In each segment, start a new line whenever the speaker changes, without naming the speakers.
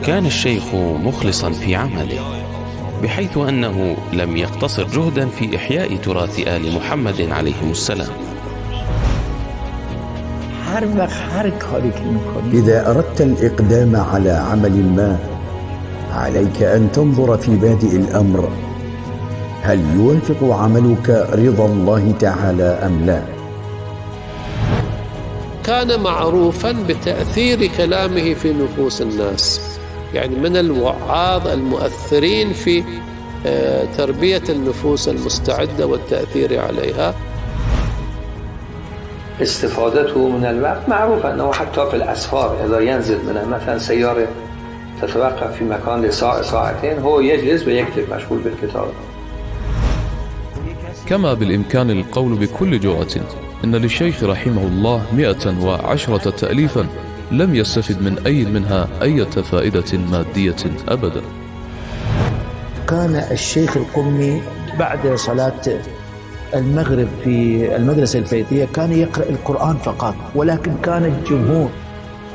كان الشيخ مخلصا في عمله، بحيث أنه لم يقتصر جهدا في إحياء تراث آل محمد عليهم السلام.
إذا أردت الإقدام على عمل ما، عليك أن تنظر في بادئ الأمر، هل يوافق عملك رضا الله تعالى أم لا؟
كان معروفا بتأثير كلامه في نفوس الناس، يعني من الوعاظ المؤثرين في تربية النفوس المستعدة والتأثير عليها.
استفادته من الوقت معروف أنه حتى في الأسفار إذا ينزل منها مثلا سيارة تتوقف في مكان لساعة ساعتين، هو يجلس ويكتب، مشغول بالكتاب.
كما بالإمكان القول بكل جرأة إن للشيخ رحمه الله 110 تأليفا لم يستفد من أي منها أي فائدة مادية أبدا.
كان الشيخ القمي بعد صلاة المغرب في المدرسة الفيضية كان يقرأ القرآن فقط، ولكن كان الجمهور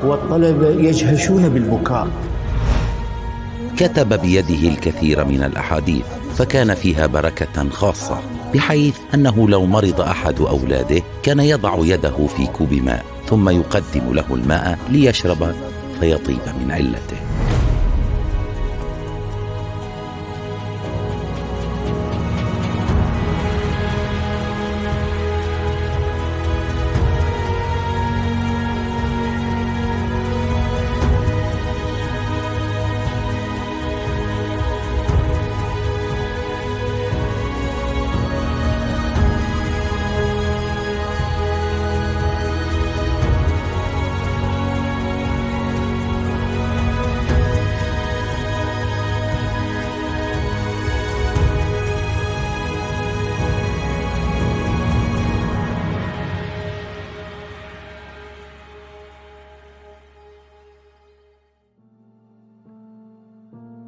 والطلبة يجهشون بالبكاء.
كتب بيده الكثير من الأحاديث، فكان فيها بركة خاصة، بحيث أنه لو مرض أحد أولاده كان يضع يده في كوب ماء ثم يقدم له الماء ليشرب فيطيب من علته.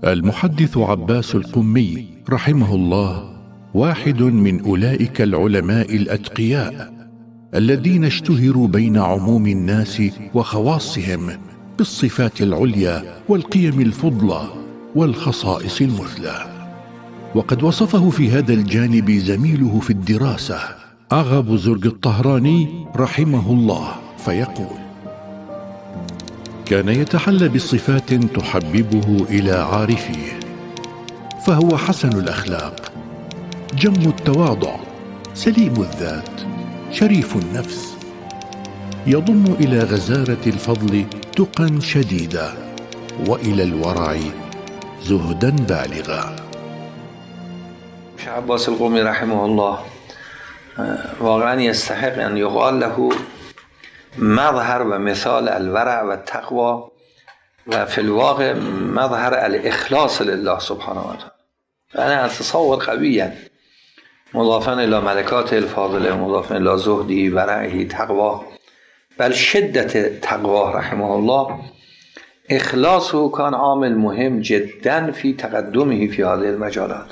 المحدث عباس القمي رحمه الله واحد من أولئك العلماء الأتقياء الذين اشتهروا بين عموم الناس وخواصهم بالصفات العليا والقيم الفضلى والخصائص المثلى. وقد وصفه في هذا الجانب زميله في الدراسة أغا بزرق الطهراني رحمه الله فيقول: كان يتحلى بصفات تحببه إلى عارفيه، فهو حسن الأخلاق، جم التواضع، سليم الذات، شريف النفس، يضم إلى غزارة الفضل تقى شديدا، وإلى الورع زهدا بالغا.
الشيخ عباس القمي رحمه الله واقعا يستحق أن يقال له مظهر ومثال الورع والتقوى، وفي الواقع مظهر الإخلاص لله سبحانه وتعالى. أنا أتصور قويا مضافا إلى ملكاته الفاضلة، مضافا إلى زهده، ورعه، تقواه، بل شدة تقواه رحمه الله، إخلاصه كان عامل مهم جدا في تقدمه في هذه المجالات.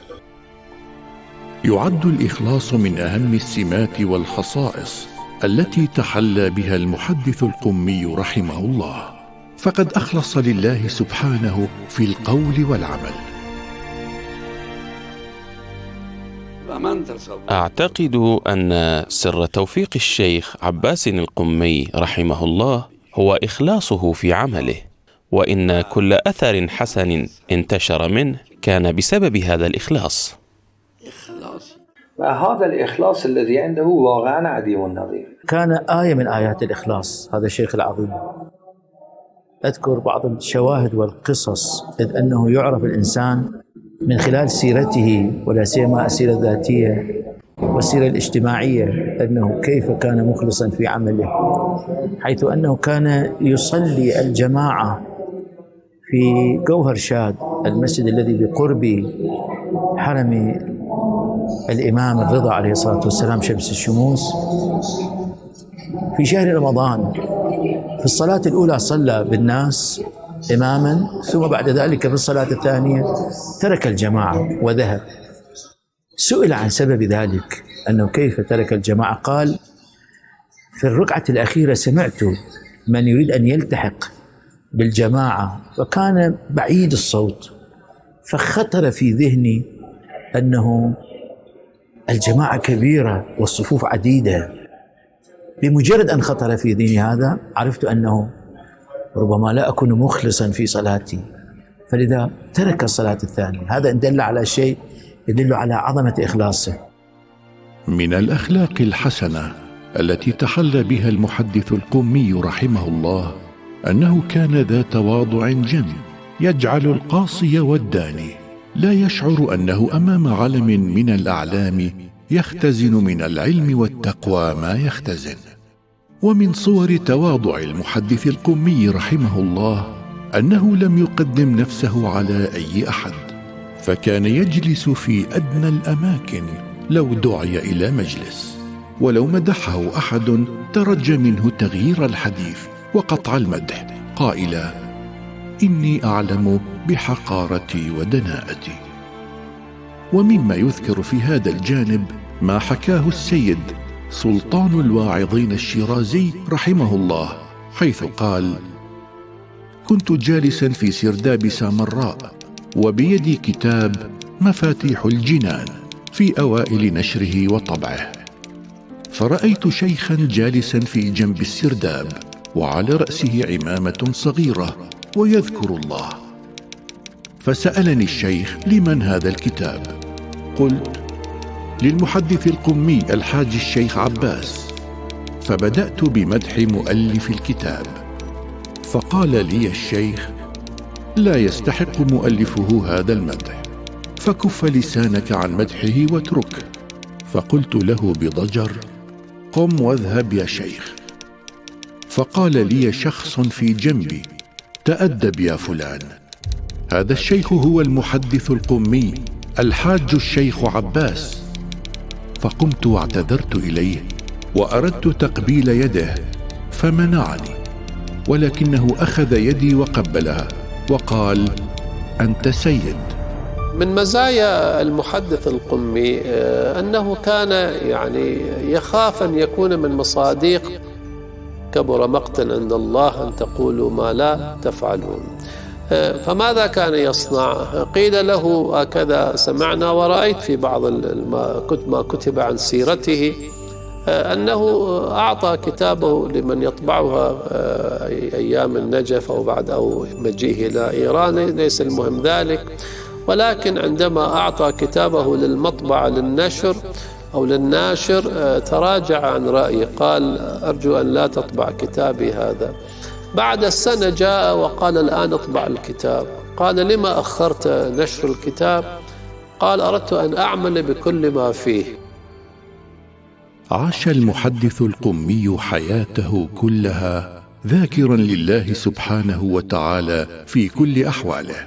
يعد الإخلاص من أهم السمات والخصائص التي تحلى بها المحدث القمي رحمه الله، فقد أخلص لله سبحانه في القول والعمل.
أعتقد أن سر توفيق الشيخ عباس القمي رحمه الله هو إخلاصه في عمله، وإن كل أثر حسن انتشر منه كان بسبب هذا الإخلاص.
وهذا الإخلاص الذي عنده واقعا عديم النظير.
كان آية من آيات الإخلاص هذا الشيخ العظيم. أذكر بعض الشواهد والقصص، إذ أنه يعرف الإنسان من خلال سيرته، ولا سيما السيرة الذاتية والسيرة الاجتماعية، أنه كيف كان مخلصا في عمله، حيث أنه كان يصلي الجماعة في جوهر شاد، المسجد الذي بقرب حرم الإمام الرضا عليه الصلاة والسلام شمس الشموس، في شهر رمضان. في الصلاة الأولى صلى بالناس إماما، ثم بعد ذلك في الصلاة الثانية ترك الجماعة وذهب. سئل عن سبب ذلك، أنه كيف ترك الجماعة، قال: في الركعة الأخيرة سمعت من يريد أن يلتحق بالجماعة، فكان بعيد الصوت، فخطر في ذهني أنه الجماعة كبيرة والصفوف عديدة. بمجرد أن خطر في ذهني هذا عرفت أنه ربما لا أكون مخلصا في صلاتي، فلذا ترك الصلاة الثانية. هذا إن دل على شيء يدل على عظمة إخلاصه.
من الأخلاق الحسنة التي تحلى بها المحدث القمي رحمه الله أنه كان ذا تواضع جم يجعل القاصي والداني لا يشعر أنه أمام علم من الأعلام يختزن من العلم والتقوى ما يختزن. ومن صور تواضع المحدث القمي رحمه الله أنه لم يقدم نفسه على أي أحد، فكان يجلس في أدنى الأماكن لو دعي إلى مجلس، ولو مدحه أحد ترجى منه تغيير الحديث وقطع المدح قائلا: إني أعلم بحقارتي ودناءتي. ومما يذكر في هذا الجانب ما حكاه السيد سلطان الواعظين الشيرازي رحمه الله، حيث قال: كنت جالسا في سرداب سامراء وبيدي كتاب مفاتيح الجنان في أوائل نشره وطبعه، فرأيت شيخا جالسا في جنب السرداب وعلى رأسه عمامة صغيرة ويذكر الله، فسألني الشيخ: لمن هذا الكتاب؟ قلت: للمحدث القمي الحاج الشيخ عباس. فبدأت بمدح مؤلف الكتاب، فقال لي الشيخ: لا يستحق مؤلفه هذا المدح، فكف لسانك عن مدحه واتركه. فقلت له بضجر: قم واذهب يا شيخ. فقال لي شخص في جنبي: تأدب يا فلان، هذا الشيخ هو المحدث القمي الحاج الشيخ عباس. فقمت واعتذرت إليه وأردت تقبيل يده فمنعني، ولكنه أخذ يدي وقبلها وقال: أنت سيد.
من مزايا المحدث القمي أنه كان يخاف أن يكون من مصادق كبر مقتا عند الله أن تقولوا ما لا تفعلون. فماذا كان يصنع؟ قيل له هكذا سمعنا ورأيت في بعض ما كتب عن سيرته أنه أعطى كتابه لمن يطبعها أيام النجف أو مجيئه إلى إيران، ليس المهم ذلك، ولكن عندما أعطى كتابه للمطبعة للنشر أو للناشر تراجع عن رأيه، قال: أرجو أن لا تطبع كتابي هذا. بعد السنة جاء وقال: الآن اطبع الكتاب. قال: لما أخرت نشر الكتاب؟ قال: أردت أن أعمل بكل ما فيه.
عاش المحدث القمي حياته كلها ذاكرا لله سبحانه وتعالى في كل أحواله،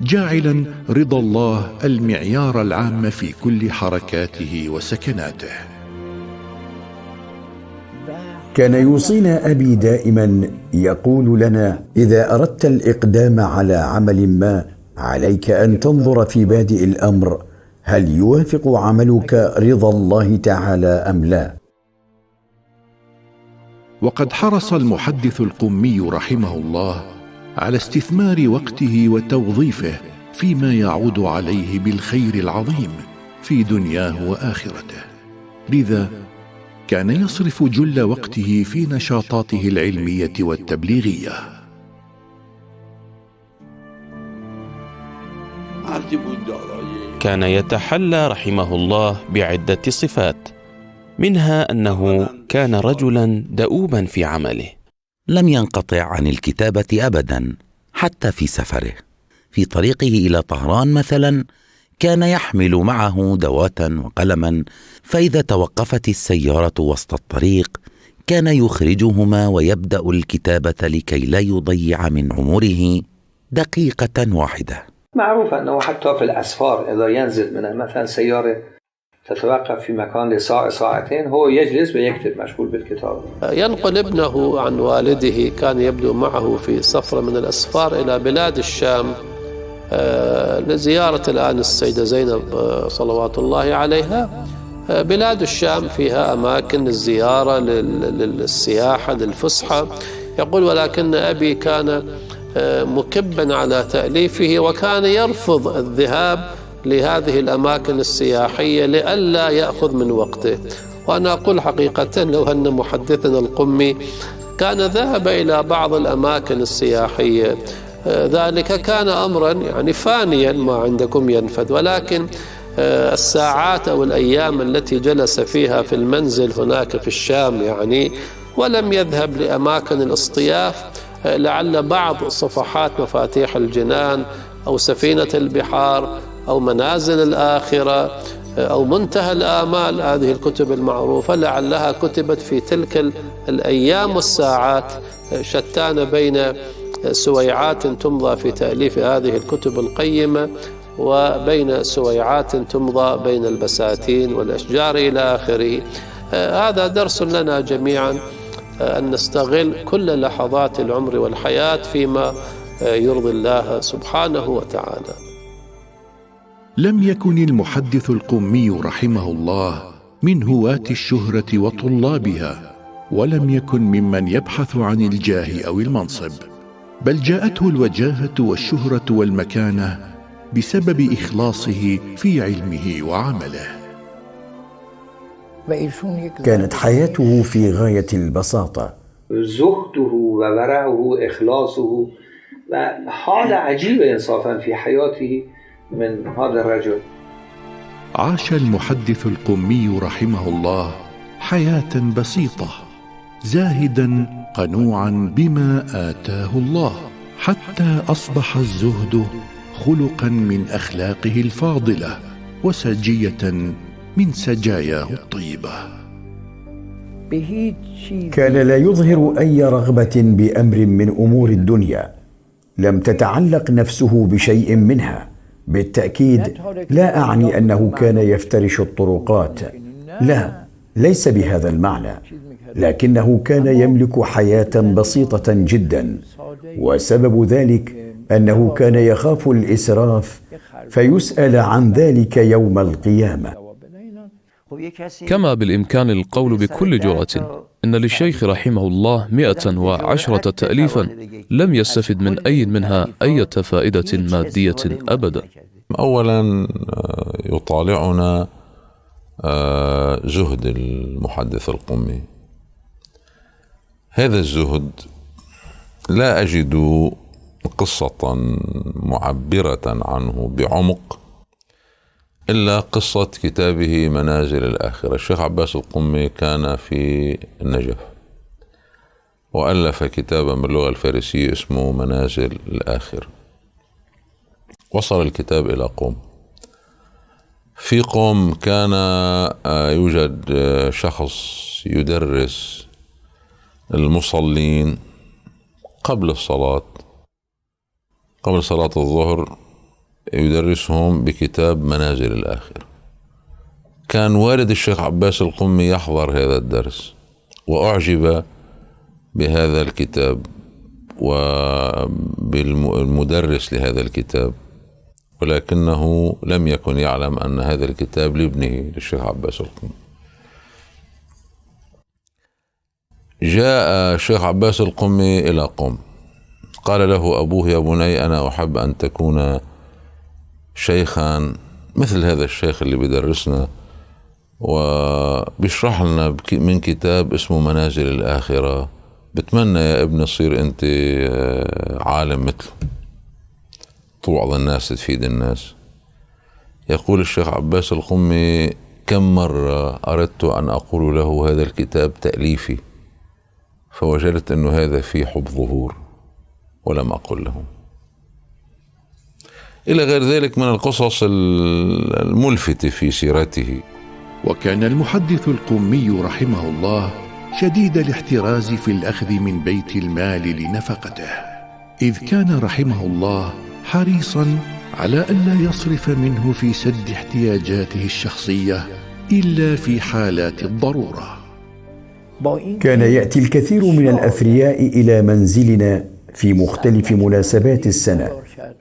جاعلا رضا الله المعيار العام في كل حركاته وسكناته.
كان يوصينا أبي دائما يقول لنا: إذا أردت الإقدام على عمل ما عليك أن تنظر في بادئ الأمر هل يوافق عملك رضا الله تعالى أم لا.
وقد حرص المحدث القمي رحمه الله على استثمار وقته وتوظيفه فيما يعود عليه بالخير العظيم في دنياه وآخرته، لذا كان يصرف جل وقته في نشاطاته العلمية والتبليغية.
كان يتحلى رحمه الله بعدة صفات، منها أنه كان رجلا دؤوبا في عمله،
لم ينقطع عن الكتابة أبدا حتى في سفره. في طريقه إلى طهران مثلا كان يحمل معه دواة وقلما، فإذا توقفت السيارة وسط الطريق كان يخرجهما ويبدأ الكتابة لكي لا يضيع من عمره دقيقة واحدة.
معروف أنه حتى في الأسفار إذا ينزل من مثلا سيارة تتوقف في مكان لساعة ساعتين هو يجلس ويكتب مشغول بالكتاب.
ينقل ابنه عن والده، كان يبدو معه في سفرة من الأسفار إلى بلاد الشام لزيارة الآن السيدة زينب صلوات الله عليها. بلاد الشام فيها أماكن للزيارة، للسياحة، للفسحة، يقول: ولكن أبي كان مكبا على تأليفه، وكان يرفض الذهاب لهذه الأماكن السياحية لئلا يأخذ من وقته. وأنا أقول حقيقة لو أن محدثنا القمي كان ذهب إلى بعض الأماكن السياحية ذلك كان أمرا يعني فانيا، ما عندكم ينفد، ولكن الساعات أو الأيام التي جلس فيها في المنزل هناك في الشام يعني، ولم يذهب لأماكن الاصطياف، لعل بعض صفحات مفاتيح الجنان أو سفينة البحار أو منازل الآخرة أو منتهى الآمال، هذه الكتب المعروفة لعلها كتبت في تلك الأيام والساعات، شتان بين سويعات تمضى في تأليف هذه الكتب القيمة وبين سويعات تمضى بين البساتين والأشجار إلى آخره. هذا درس لنا جميعا أن نستغل كل لحظات العمر والحياة فيما يرضي الله سبحانه وتعالى.
لم يكن المحدث القمي رحمه الله من هواة الشهرة وطلابها، ولم يكن ممن يبحث عن الجاه أو المنصب، بل جاءته الوجاهة والشهرة والمكانة بسبب إخلاصه في علمه وعمله.
كانت حياته في غاية البساطة،
زهده وورعه إخلاصه، وحال عجيب إنصافا في حياته من هذا الرجل.
عاش المحدث القمي رحمه الله حياة بسيطة، زاهدا قنوعا بما آتاه الله، حتى أصبح الزهد خلقا من أخلاقه الفاضلة وسجية من سجاياه الطيبة.
كان لا يظهر أي رغبة بأمر من أمور الدنيا، لم تتعلق نفسه بشيء منها. بالتأكيد لا أعني أنه كان يفترش الطرقات، لا، ليس بهذا المعنى، لكنه كان يملك حياة بسيطة جدا، وسبب ذلك أنه كان يخاف الإسراف فيسأل عن ذلك يوم القيامة.
كما بالإمكان القول بكل جرأة إن للشيخ رحمه الله 110 تأليفا لم يستفد من أي منها أي فائدة مادية أبدا.
أولا يطالعنا زهد المحدث القمي. هذا الزهد لا أجد قصة معبرة عنه بعمق إلا قصة كتابه منازل الآخرة. الشيخ عباس القمي كان في النجف وألف كتابا باللغة الفارسية اسمه منازل الآخرة. وصل الكتاب إلى قوم. في قوم كان يوجد شخص يدرس المصلين قبل صلاة الظهر، يدرسهم بكتاب منازل الآخرة. كان والد الشيخ عباس القمي يحضر هذا الدرس وأعجب بهذا الكتاب وبالمدرس لهذا الكتاب، ولكنه لم يكن يعلم أن هذا الكتاب لابنه للشيخ عباس القمي. جاء الشيخ عباس القمي إلى قم، قال له أبوه: يا بني، أنا أحب أن تكون شيخا مثل هذا الشيخ اللي بيدرسنا وبيشرح لنا من كتاب اسمه منازل الآخرة. بتمنى يا ابني تصير أنت عالم مثله، توعظ الناس، تفيد الناس. يقول الشيخ عباس القمي: كم مرة أردت أن أقول له هذا الكتاب تأليفي، فوجدت أنه هذا فيه حب ظهور ولم أقل له. إلى غير ذلك من القصص الملفتة في سيرته.
وكان المحدث القمي رحمه الله شديد الاحتراز في الأخذ من بيت المال لنفقته، إذ كان رحمه الله حريصا على ألا يصرف منه في سد احتياجاته الشخصية إلا في حالات الضرورة.
كان يأتي الكثير من الأثرياء إلى منزلنا في مختلف مناسبات السنة.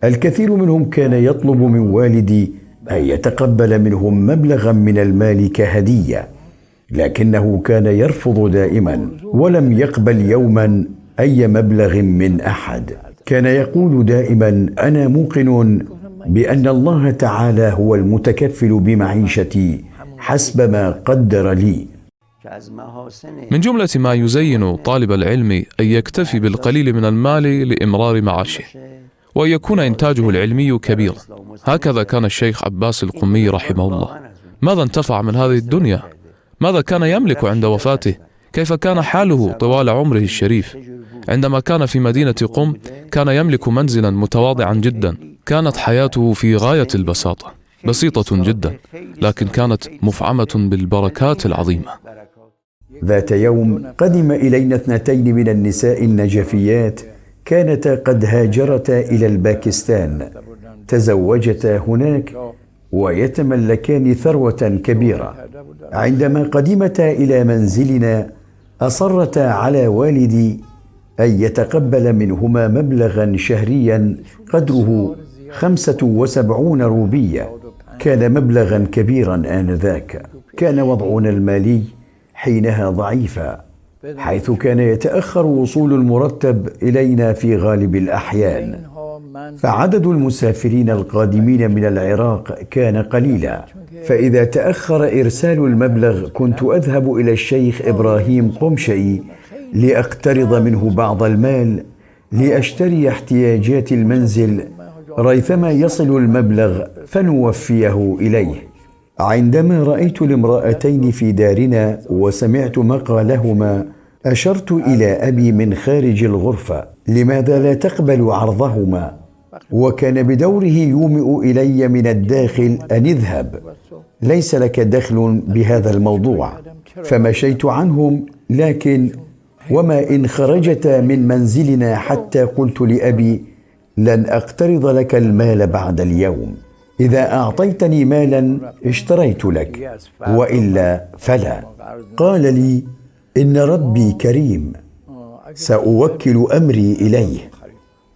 الكثير منهم كان يطلب من والدي أن يتقبل منهم مبلغا من المال كهدية، لكنه كان يرفض دائما، ولم يقبل يوما أي مبلغ من أحد. كان يقول دائما: أنا موقن بأن الله تعالى هو المتكفل بمعيشتي حسب ما قدر لي.
من جملة ما يزين طالب العلم أن يكتفي بالقليل من المال لإمرار معاشه، وأن يكون إنتاجه العلمي كبيرا. هكذا كان الشيخ عباس القمي رحمه الله. ماذا انتفع من هذه الدنيا؟ ماذا كان يملك عند وفاته؟ كيف كان حاله طوال عمره الشريف؟ عندما كان في مدينة قم كان يملك منزلا متواضعا جدا. كانت حياته في غاية البساطة، بسيطة جدا، لكن كانت مفعمة بالبركات العظيمة.
ذات يوم قدم إلينا 2 من النساء النجفيات، كانتا قد هاجرتا إلى الباكستان، تزوجتا هناك ويتملكان ثروة كبيرة. عندما قدمتا إلى منزلنا أصرتا على والدي أن يتقبل منهما مبلغا شهريا قدره 75 روبية. كان مبلغا كبيرا آنذاك. كان وضعنا المالي حينها ضعيفا، حيث كان يتأخر وصول المرتب إلينا في غالب الأحيان، فعدد المسافرين القادمين من العراق كان قليلا. فإذا تأخر إرسال المبلغ كنت أذهب إلى الشيخ إبراهيم قمشئي لأقترض منه بعض المال لأشتري احتياجات المنزل ريثما يصل المبلغ فنوفيه إليه. عندما رأيت الامرأتين في دارنا وسمعت مقالهما أشرت إلى أبي من خارج الغرفة: لماذا لا تقبل عرضهما؟ وكان بدوره يومئ إلي من الداخل أن اذهب، ليس لك دخل بهذا الموضوع. فمشيت عنهم، لكن وما إن خرجتا من منزلنا حتى قلت لأبي: لن أقترض لك المال بعد اليوم، إذا أعطيتني مالا اشتريت لك، وإلا فلا. قال لي: إن ربي كريم، سأوكل أمري إليه،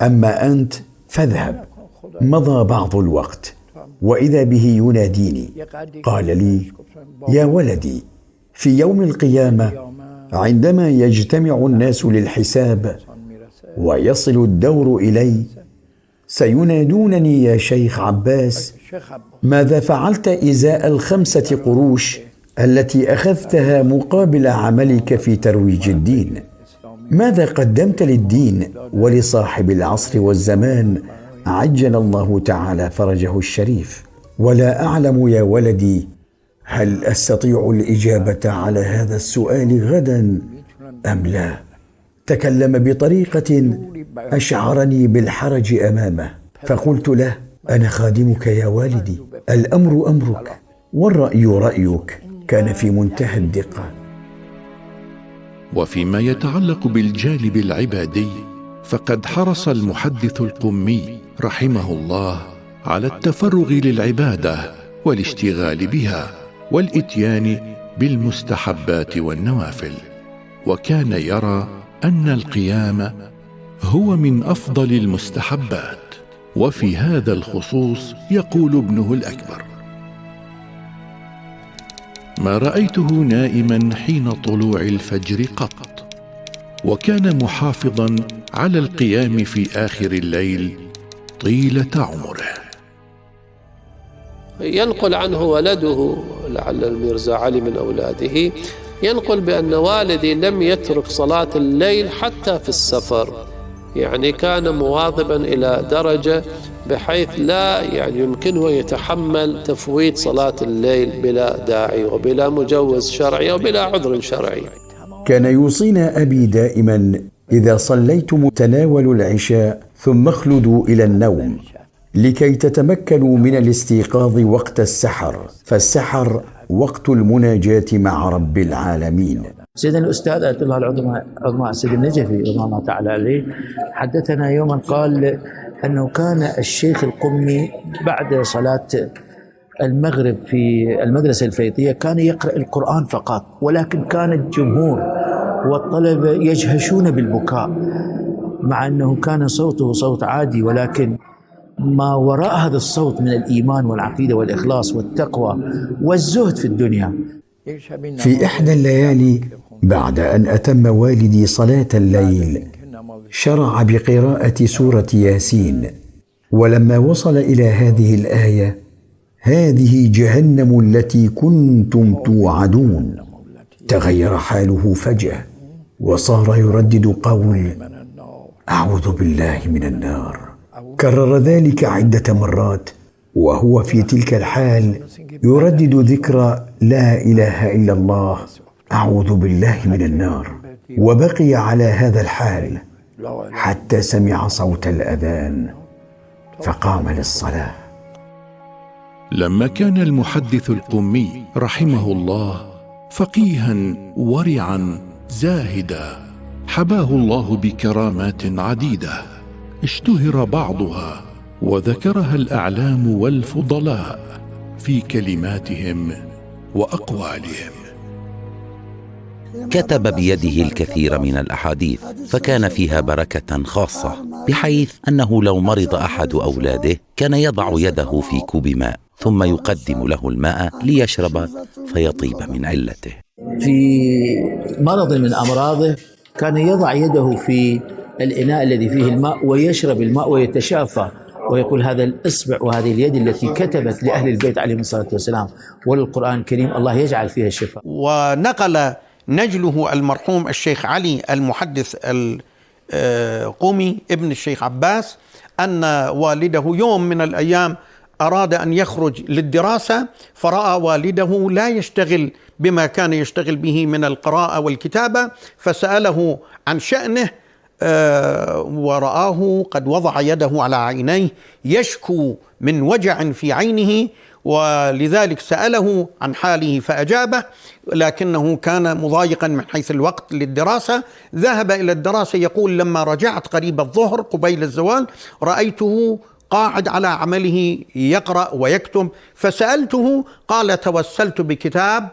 أما أنت فاذهب. مضى بعض الوقت وإذا به يناديني، قال لي: يا ولدي، في يوم القيامة عندما يجتمع الناس للحساب ويصل الدور إلي سينادونني: يا شيخ عباس، ماذا فعلت إزاء 5 قروش التي أخذتها مقابل عملك في ترويج الدين؟ ماذا قدمت للدين ولصاحب العصر والزمان عجل الله تعالى فرجه الشريف؟ ولا أعلم يا ولدي هل أستطيع الإجابة على هذا السؤال غدا أم لا. تكلم بطريقة أشعرني بالحرج أمامه، فقلت له: أنا خادمك يا والدي، الأمر أمرك والرأي رأيك. كان في منتهى الدقة.
وفيما يتعلق بالجانب العبادي، فقد حرص المحدث القمي رحمه الله على التفرغ للعبادة والاشتغال بها والإتيان بالمستحبات والنوافل، وكان يرى أن القيام هو من أفضل المستحبات. وفي هذا الخصوص يقول ابنه الأكبر: ما رأيته نائما حين طلوع الفجر قط، وكان محافظا على القيام في آخر الليل طيلة عمره.
ينقل عنه ولده، لعل الميرزا علي من أولاده، ينقل بأن والدي لم يترك صلاة الليل حتى في السفر، يعني كان مواظبا إلى درجة بحيث لا يمكنه يتحمل تفويت صلاة الليل بلا داعي وبلا مجوز شرعي وبلا عذر شرعي.
كان يوصينا أبي دائما: إذا صليتم تناولوا العشاء ثم اخلدوا إلى النوم لكي تتمكنوا من الاستيقاظ وقت السحر، فالسحر وقت المناجاة مع رب العالمين.
سيدنا الأستاذ آية الله العظمى سيد النجفي رضي الله تعالى عليه حدثنا يوما، قال أنه كان الشيخ القمي بعد صلاة المغرب في المدرسة الفيضية كان يقرأ القرآن فقط، ولكن كان الجمهور والطلبة يجهشون بالبكاء، مع أنه كان صوته صوت عادي، ولكن ما وراء هذا الصوت من الإيمان والعقيدة والإخلاص والتقوى والزهد في الدنيا.
في إحدى الليالي بعد أن أتم والدي صلاة الليل شرع بقراءة سورة ياسين، ولما وصل إلى هذه الآية: هذه جهنم التي كنتم توعدون، تغير حاله فجأة وصار يردد قول: أعوذ بالله من النار. كرر ذلك عدة مرات وهو في تلك الحال يردد ذكر لا إله إلا الله، أعوذ بالله من النار، وبقي على هذا الحال حتى سمع صوت الأذان فقام للصلاة.
لما كان المحدث القمي رحمه الله فقيها ورعا زاهدا، حباه الله بكرامات عديدة اشتهر بعضها وذكرها الأعلام والفضلاء في كلماتهم وأقوالهم.
كتب بيده الكثير من الأحاديث، فكان فيها بركة خاصة، بحيث أنه لو مرض أحد أولاده كان يضع يده في كوب ماء ثم يقدم له الماء ليشرب فيطيب من علته.
في مرض من أمراضه كان يضع يده في الإناء الذي فيه الماء ويشرب الماء ويتشافى ويقول: هذا الإصبع وهذه اليد التي كتبت لأهل البيت عليهم الصلاة والسلام وللقرآن الكريم الله يجعل فيها الشفاء.
ونقل نجله المرحوم الشيخ علي المحدث القومي ابن الشيخ عباس أن والده يوم من الأيام أراد أن يخرج للدراسة، فرأى والده لا يشتغل بما كان يشتغل به من القراءة والكتابة، فسأله عن شأنه ورآه قد وضع يده على عينيه يشكو من وجع في عينه، ولذلك سأله عن حاله فأجابه، لكنه كان مضايقا من حيث الوقت للدراسة. ذهب إلى الدراسة، يقول: لما رجعت قريب الظهر قبيل الزوال رأيته قاعد على عمله يقرأ ويكتب، فسألته قال: توسلت بكتاب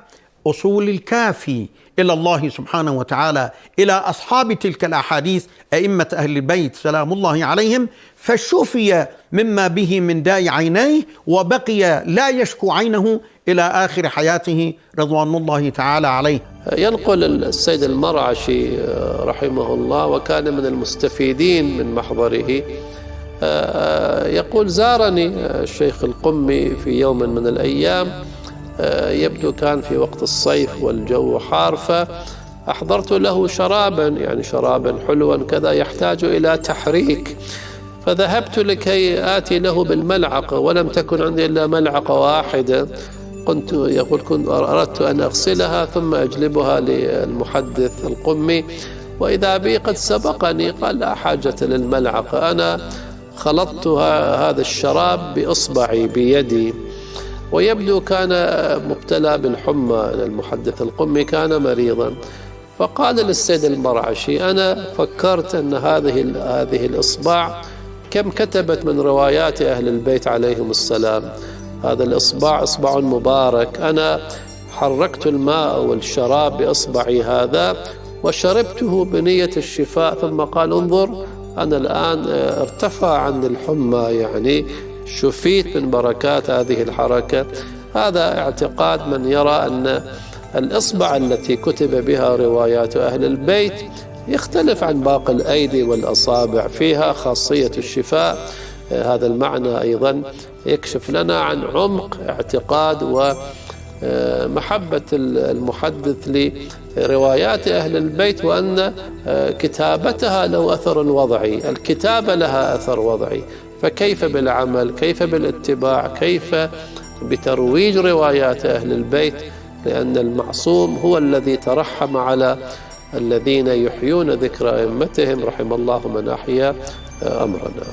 أصول الكافي إلى الله سبحانه وتعالى، إلى أصحاب تلك الأحاديث أئمة أهل البيت سلام الله عليهم، فشفي مما به من داء عينيه وبقي لا يشكو عينه إلى آخر حياته رضوان الله تعالى عليه.
ينقل السيد المرعشي رحمه الله، وكان من المستفيدين من محضره، يقول: زارني الشيخ القمي في يوم من الأيام، يبدو كان في وقت الصيف والجو حار، فأحضرت له شرابا، يعني شرابا حلوا كذا يحتاج إلى تحريك، فذهبت لكي آتي له بالملعقة، ولم تكن عندي إلا ملعقة واحدة. كنت أردت أن أغسلها ثم أجلبها للمحدث القمي، وإذا بي قد سبقني، قال: لا حاجة للملعقة، أنا خلطت هذا الشراب بإصبعي بيدي. ويبدو كان مبتلى بالحمى، المحدث القمي كان مريضا، فقال للسيد المرعشي: أنا فكرت أن هذه الإصبع كم كتبت من روايات أهل البيت عليهم السلام، هذا الإصبع إصبع مبارك، أنا حركت الماء والشراب بإصبعي هذا وشربته بنية الشفاء، ثم قال: انظر أنا الآن ارتفع عن الحمى، يعني شفيت من بركات هذه الحركة. هذا اعتقاد من يرى أن الإصبع التي كتب بها روايات أهل البيت يختلف عن باقي الأيدي والأصابع، فيها خاصية الشفاء. هذا المعنى أيضا يكشف لنا عن عمق اعتقاد ومحبة المحدث لروايات أهل البيت، وأن كتابتها له أثر وضعي، الكتابة لها أثر وضعي، فكيف بالعمل، كيف بالاتباع، كيف بترويج روايات أهل البيت، لأن المعصوم هو الذي ترحم على الذين يحيون ذكر أئمتهم، رحم الله من أحيا أمرنا.